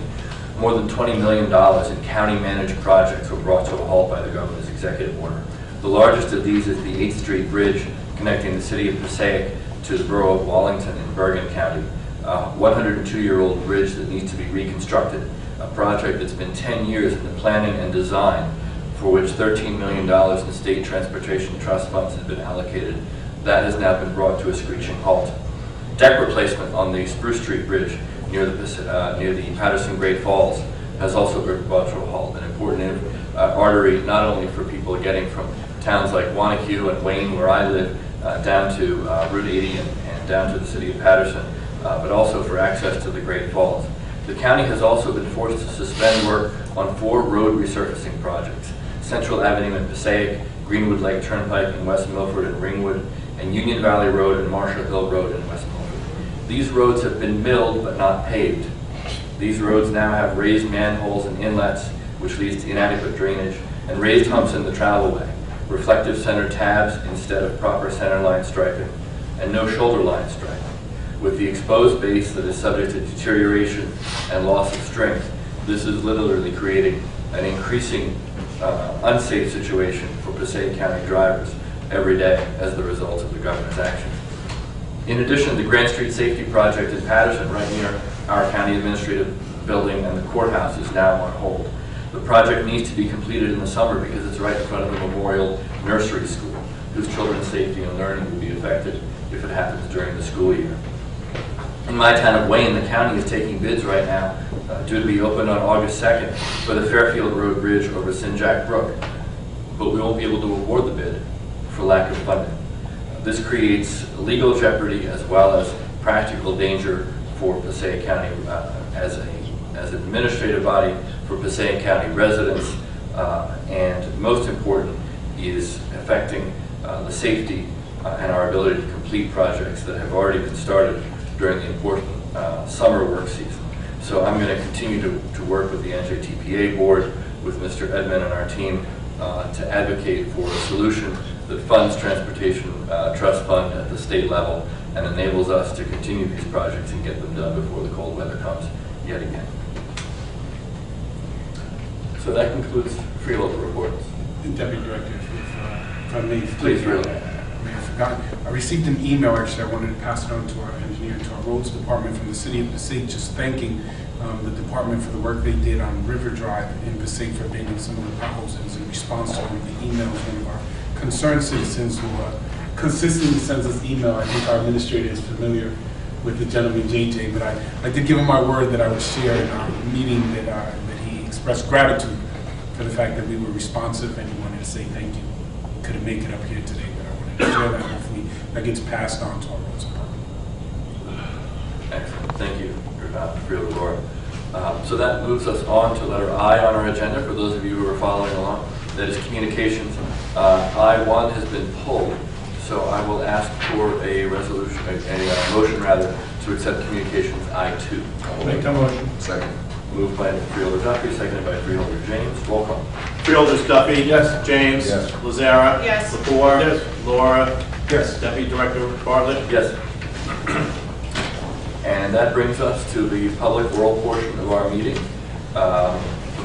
more than $20 million in county-managed projects were brought to a halt by the governor's executive order. The largest of these is the 8th Street Bridge connecting the city of Passaic to the borough of Wallington in Bergen County. 102-year-old bridge that needs to be reconstructed, a project that's been 10 years in the planning and design, for which $13 million in state transportation trust funds has been allocated. That has now been brought to a screeching halt. Deck replacement on the Spruce Street Bridge near the Patterson Great Falls has also been brought to a halt, an important artery not only for people getting from towns like Wanacue and Wayne, where I live, down to Route 80 and down to the city of Patterson, but also for access to the Great Falls. The county has also been forced to suspend work on 4 road resurfacing projects: Central Avenue in Passaic, Greenwood Lake Turnpike in West Milford and Ringwood, and Union Valley Road and Marshall Hill Road in West Milford. These roads have been milled but not paved. These roads now have raised manholes and inlets, which leads to inadequate drainage, and raised humps in the travelway, reflective center tabs instead of proper center line striping, and no shoulder line striping. With the exposed base that is subject to deterioration and loss of strength, this is literally creating an increasing unsafe situation for Passaic County drivers every day as the result of the governor's actions. In addition, the Grand Street Safety Project in Patterson, right near our county administrative building and the courthouse, is now on hold. The project needs to be completed in the summer because it's right in front of the Memorial Nursery School, whose children's safety and learning will be affected if it happens during the school year. In my town of Wayne, the county is taking bids right now, due to be opened on August 2nd, for the Fairfield Road Bridge over Sinjack Brook. But we won't be able to award the bid for lack of funding. This creates legal jeopardy as well as practical danger for Passaic County as an administrative body, for Passaic County residents, and most important is affecting the safety and our ability to complete projects that have already been started during the important summer work season. So I'm going to continue to work with the NJTPA board, with Mr. Edmond and our team, to advocate for a solution that funds transportation trust fund at the state level and enables us to continue these projects and get them done before the cold weather comes yet again. So that concludes freeholder reports. Deputy Director, if I may. Please, really. I may have forgotten. I received an email, actually, I wanted to pass it on to our engineer, to our roads department from the city of Passaic, just thanking the department for the work they did on River Drive in Passaic for abating some of the potholes. It was in response to one of the emails one of our concerned citizens who consistently sends us email. I think our administrator is familiar with the gentleman, JJ, but I did give him my word that I would share in our meeting that he expressed gratitude for the fact that we were responsive, and he wanted to say thank you. Couldn't make it up here today, but I wanted to share that. Hopefully that gets passed on to our roads department. Excellent. Thank you, Freeholder Laura. So that moves us on to letter I on our agenda, for those of you who are following along. That is communications. I-1 has been pulled, so I will ask for a resolution, a motion rather, to accept communications I-2. I'll make that motion. Second. Moved by Freeholder Duffy, seconded by Freeholder James. Roll call. Freeholders Duffy. Yes. James. Yes. Lazara. Yes. Lepore. Yes. Laura. Yes. Deputy Director Bartlett. Yes. And that brings us to the public oral portion of our meeting.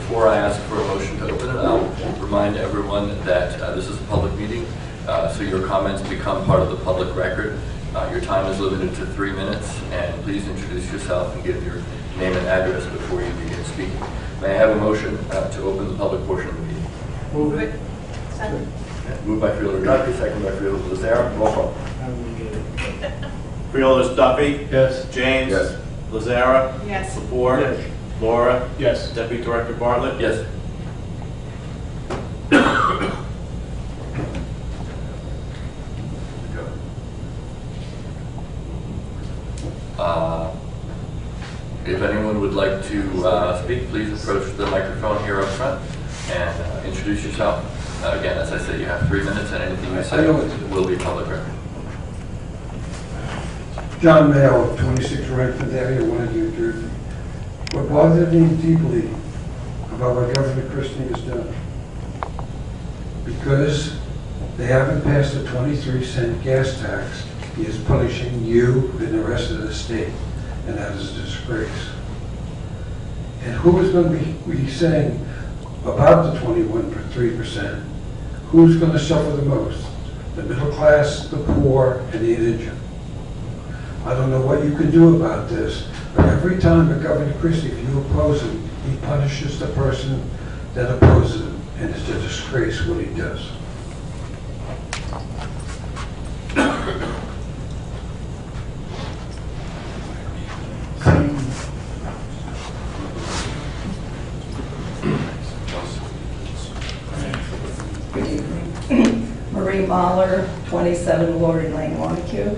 Before I ask for a motion to open it, I'll remind everyone that this is a public meeting, so your comments become part of the public record. Your time is limited to 3 minutes, and please introduce yourself and give your name and address before you begin speaking. May I have a motion to open the public portion of the meeting? Move it. Second. Moved by Freeholder Duffy, second by Freeholder Lazare. Roll call. Freeholders Duffy. Yes. James. Yes. Lazara. Yes. Lepore. Yes. Laura. Yes. Deputy Director Bartlett. Yes. If anyone would like to speak, please approach the microphone here up front and introduce yourself. Again, as I said, you have 3 minutes, and anything you say will be public record. John Mayo, 26 Redford Avenue, Warren, New Jersey. What bothered me deeply about what Governor Christie has done, because they haven't passed a 23-cent gas tax, he is punishing you and the rest of the state, and that is a disgrace. And who is going to be saying about the 21.3%? Who's going to suffer the most? The middle class, the poor, and the indigent. I don't know what you can do about this, but every time a Governor Christie, if you oppose him, he punishes the person that opposes him, and it's a disgrace what he does. Marie Mahler, 27 Lord Lane, Montague.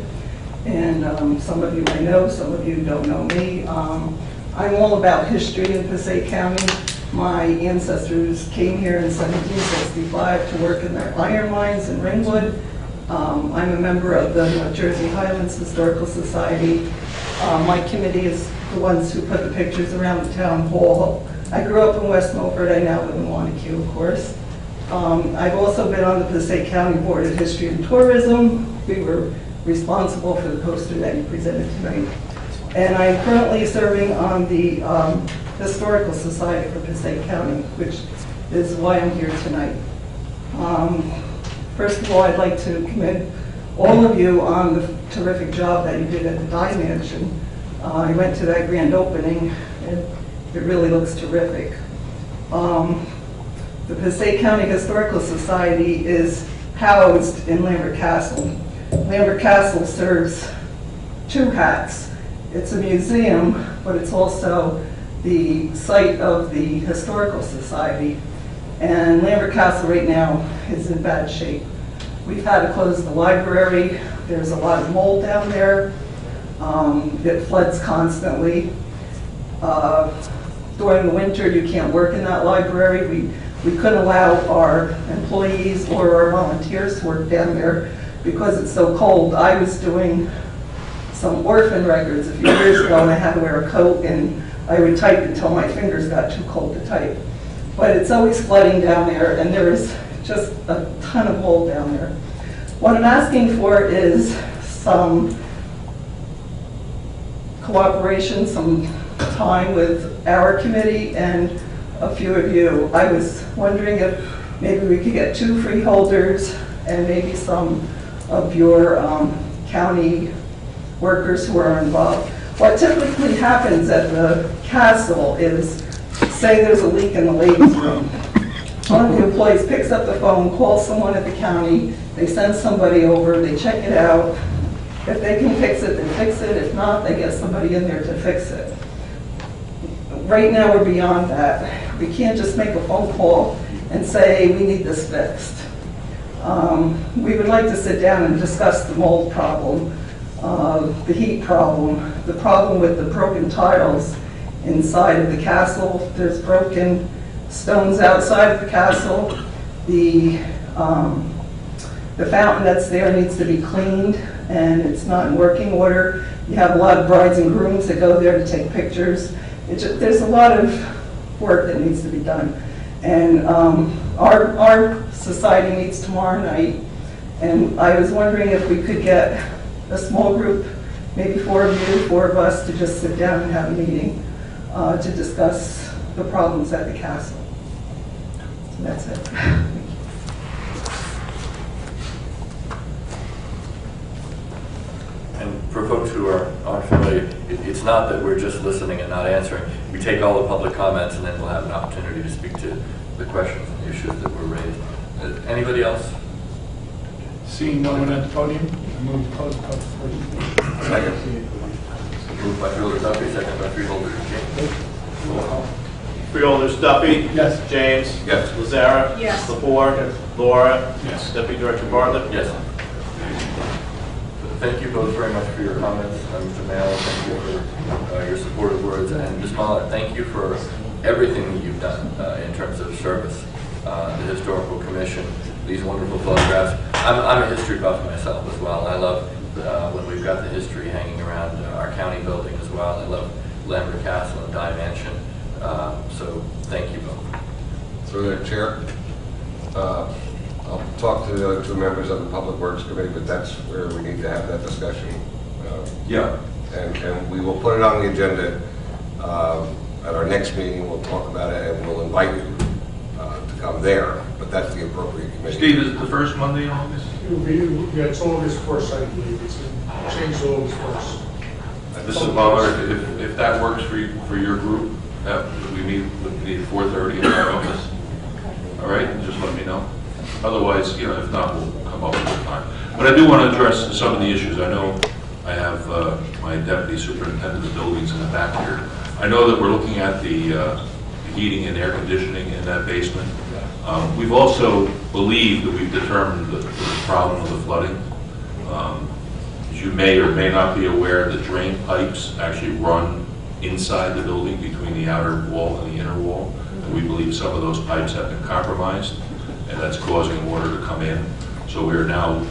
And some of you may know, some of you don't know me. I'm all about history in Passaic County. My ancestors came here in 1765 to work in their iron mines in Ringwood. I'm a member of the North Jersey Highlands Historical Society. My committee is the ones who put the pictures around the town hall. I grew up in West Milford. I now live in Montague, of course. I've also been on the Passaic County Board of History and Tourism. We were responsible for the poster that you presented tonight. And I'm currently serving on the Historical Society for Passaic County, which is why I'm here tonight. First of all, I'd like to commend all of you on the terrific job that you did at the Dye Mansion. I went to that grand opening, and it really looks terrific. The Passaic County Historical Society is housed in Lambert Castle. Lambert Castle serves two hats. It's a museum, but it's also the site of the Historical Society. And Lambert Castle right now is in bad shape. We've had to close the library. There's a lot of mold down there. It floods constantly. During the winter, you can't work in that library. We couldn't allow our employees or our volunteers to work down there because it's so cold. I was doing some orphan records a few years ago, and I had to wear a coat, and I would type until my fingers got too cold to type. But it's always flooding down there, and there is just a ton of mold down there. What I'm asking for is some cooperation, some time with our committee and a few of you. I was wondering if maybe we could get 2 freeholders and maybe some of your county workers who are involved. What typically happens at the castle is, say there's a leak in the ladies' room. One of the employees picks up the phone, calls someone at the county, they send somebody over, they check it out. If they can fix it, they fix it. If not, they get somebody in there to fix it. Right now, we're beyond that. We can't just make a phone call and say, we need this fixed. We would like to sit down and discuss the mold problem, the heat problem, the problem with the broken tiles inside of the castle. There's broken stones outside of the castle. The fountain that's there needs to be cleaned, and it's not in working order. You have a lot of brides and grooms that go there to take pictures. There's a lot of work that needs to be done. And our society meets tomorrow night, and I was wondering if we could get a small group, maybe 4 of you, 4 of us, to just sit down and have a meeting to discuss the problems at the castle. That's it. And for folks who aren't familiar, it's not that we're just listening and not answering. We take all the public comments and then we'll have an opportunity to speak to the questions and issues that were raised. Anybody else? Seeing no one at the podium, I move to close the public portion. Second. Moved by Freeholder Duffy, second by Freeholder James. Roll call. Freeholders Duffy. Yes. James. Yes. Lazara. Yes. Lepore. Laura. Yes. Deputy Director Bartlett. Yes. Thank you both very much for your comments. Mr. Mayo, thank you for your supportive words. And Ms. Mahler, thank you for everything that you've done in terms of service. The Historical Commission, these wonderful photographs. I'm a history buff myself as well. I love when we've got the history hanging around our county building as well. I love Lambert Castle and Dye Mansion. So thank you both. Through the chair, I'll talk to the other two members of the Public Works Committee, but that's where we need to have that discussion. Yeah. And we will put it on the agenda at our next meeting. We'll talk about it and we'll invite you to come there, but that's the appropriate committee. Steve, is it the first Monday in August? Yeah, it's August 1st, I believe. It's changed to August 1st. Mrs. Mahler, if that works for your group, we need 4:30 in our office. All right, just let me know. Otherwise, if not, we'll come up with a time. But I do want to address some of the issues. I know I have my deputy superintendent of buildings in the back here. I know that we're looking at the heating and air conditioning in that basement. We've also believed that we've determined the problem of the flooding. As you may or may not be aware, the drain pipes actually run inside the building between the outer wall and the inner wall. And we believe some of those pipes have been compromised, and that's causing water to come in. So we are now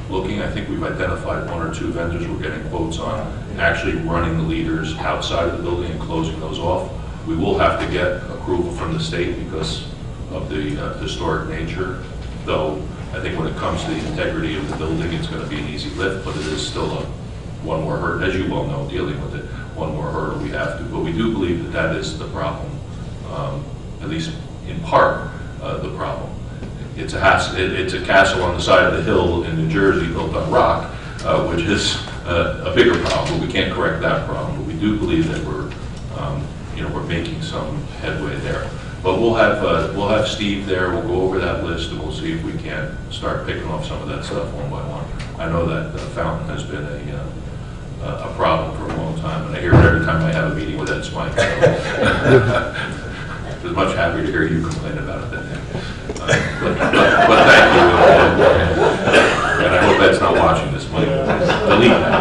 looking, I think we've identified 1 or 2 vendors we're getting quotes on, actually running the leaders outside of the building and closing those off. We will have to get approval from the state because of the historic nature, though I think when it comes to the integrity of the building, it's going to be an easy lift, but it is still one more hurdle, as you well know, dealing with it, one more hurdle we have to. But we do believe that that is the problem, at least in part, the problem. It's a castle on the side of the hill in New Jersey built on rock, which is a bigger problem. We can't correct that problem, but we do believe that we're making some headway there. But we'll have Steve there. We'll go over that list and we'll see if we can start picking off some of that stuff one by one. I know that fountain has been a problem for a long time, and I hear it every time I have a meeting with Ed Spike. So. I was much happier to hear you complain about it than him. But thank you, and I hope that's not watching this. Mike, delete that.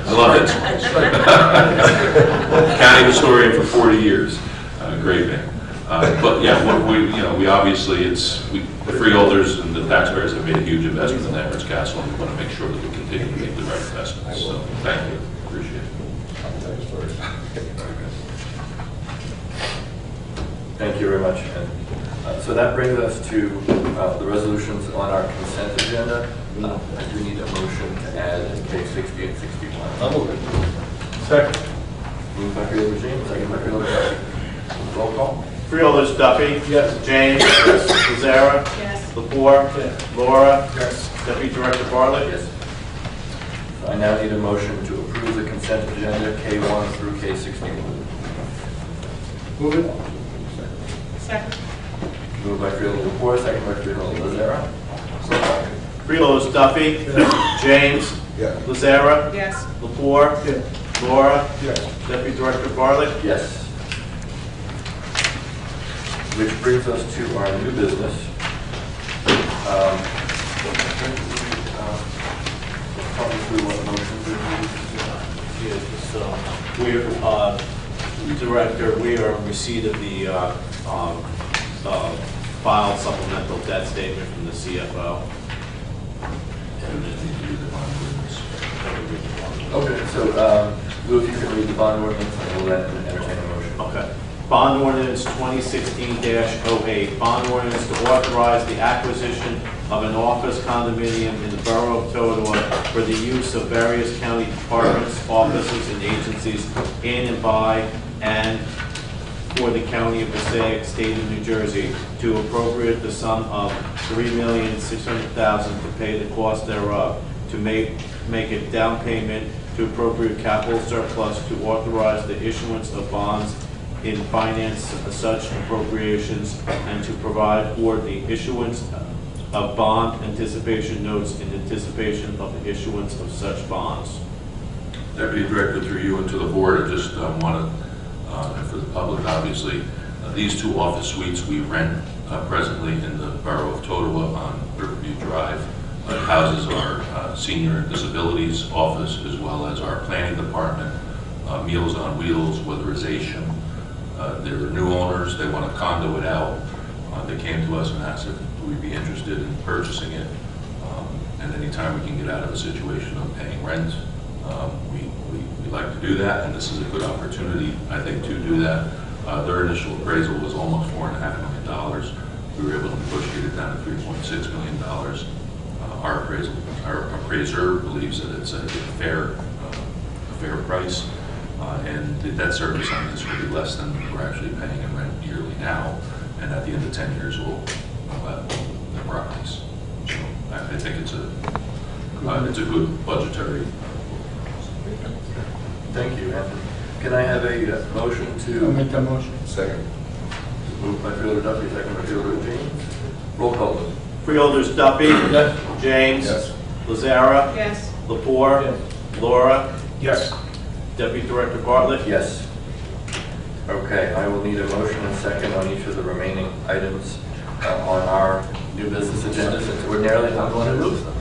I love it. County historian for 40 years. Great man. But yeah, we obviously, the freeholders and the taxpayers have made a huge investment in the Emirates Castle, and we want to make sure that we continue to make the right investments. So thank you. Appreciate it. Thank you very much. And, so that brings us to the resolutions on our consent agenda. I do need a motion to add case 60 and 61. I'll move it. Second. Moved by Freeholder James, second by Freeholder Duffy. Roll call. Freeholders Duffy. Yes. James. Yes. Lazara. Yes. Lepore. Yes. Laura. Yes. Deputy Director Bartlett. Yes. So I now need a motion to approve the consent agenda K1 through K61. Move it. Second. Moved by Freeholder Lepore, second by Freeholder Lazara. Freeholders Duffy. James. Yeah. Lazara. Yes. Lepore. Yes. Laura. Yes. Deputy Director Bartlett. Yes. Which brings us to our new business. Probably through what motions Director, we are in receipt of the filed supplemental debt statement from the CFO. Okay, so Lou, if you can read the bond ordinance, and we'll then entertain a motion. Okay. Bond ordinance 2016-08, bond ordinance to authorize the acquisition of an office condominium in the borough of Totowa for the use of various county departments, offices, and agencies in and by and for the County of Passaic, State of New Jersey, to appropriate the sum of $3,600,000 to pay the cost thereof, to make a down payment, to appropriate capital surplus, to authorize the issuance of bonds in finance of such appropriations, and to provide for the issuance of bond anticipation notes in anticipation of the issuance of such bonds. Deputy Director, through you and to the board, I just want to, and for the public, obviously, these two office suites we rent presently in the borough of Totowa on Riverview Drive. It houses our senior disabilities office as well as our planning department, Meals on Wheels, weatherization. There are new owners, they want to condo it out. They came to us and asked if we'd be interested in purchasing it. And anytime we can get out of a situation of paying rent, we like to do that, and this is a good opportunity, I think, to do that. Their initial appraisal was almost $4.5 million. We were able to negotiate it down to $3.6 million. Our appraiser believes that it's a fair price, and the debt service on this will be less than we're actually paying in rent yearly now, and at the end of 10 years we'll have the properties. So I think it's a good budgetary. Thank you, Anthony. Can I have a motion to? I'll make that motion. Second. Moved by Freeholder Duffy, second by Freeholder James. Roll call, please. Freeholders Duffy. Yes. James. Yes. Lazara. Yes. Lepore. Yes. Laura. Yes. Deputy Director Bartlett. Yes. Okay, I will need a motion and second on each of the remaining items on our new business agenda, since ordinarily I'm going to move them.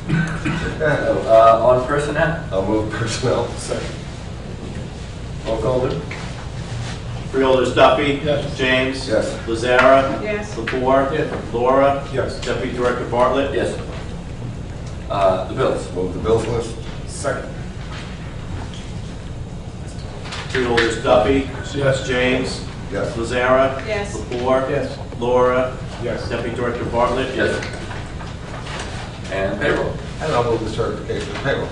On personnel. I'll move personnel. Second. Roll call, please. Freeholders Duffy. Yes. James. Yes. Lazara. Yes. Lepore. Yes. Laura. Yes. Deputy Director Bartlett. Yes. The bills. Move the bills list. Second. Freeholders Duffy. Yes. James. Yes. Lazara. Yes. Lepore. Yes. Laura. Yes. Deputy Director Bartlett. Yes. And payroll. And I'll move the certification of payroll.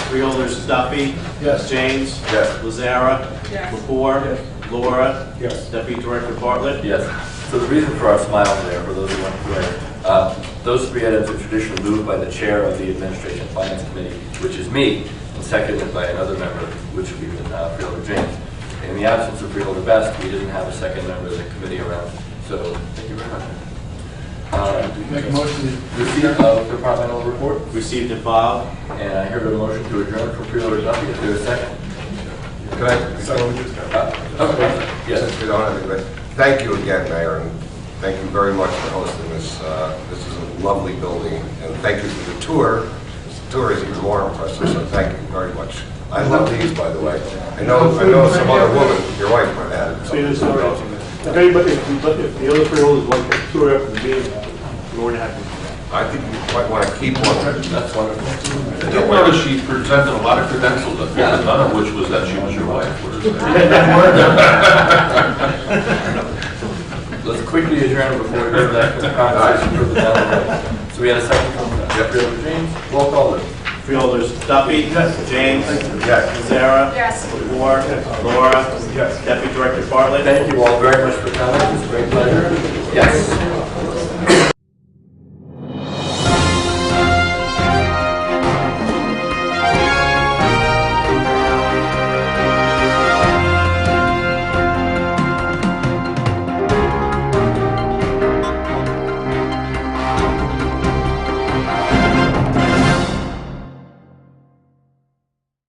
Freeholders Duffy. Yes. James. Yes. Lazara. Yes. Lepore. Yes. Laura. Yes. Deputy Director Bartlett. Yes. So the reason for our smiles there, for those who weren't aware, those three items are traditionally moved by the chair of the Administration Finance Committee, which is me, and seconded by another member, which would be Freeholder James. In the absence of Freeholder Best, we didn't have a second member of the committee around. So thank you very much. Make a motion to Receipt of departmental report, Received and filed. and I heard a motion to adjourn from Freeholder Duffy. Is there a second? Can I? Okay. Yes. Since we don't have anybody, thank you again, Mayor, and thank you very much for hosting this. This is a lovely building, and thank you for the tour. The tour is even more impressive, so thank you very much. I love these, by the way. I know some other woman, your wife might have it. If anybody, if the other freeholders like to tour after the meeting, we're more than happy. I think you might want to keep one. That's wonderful. I did notice she presented a lot of credentials, none of which was that she was your wife. Let's quickly adjourn before we go back to the conversation further down the road. So we had a second from Freeholder James. Roll call, please. Freeholders Duffy. James. Yes. Lazara. Yes. Lepore. Laura. Yes. Deputy Director Bartlett. Thank you all very much for coming. It was a great pleasure. Yes.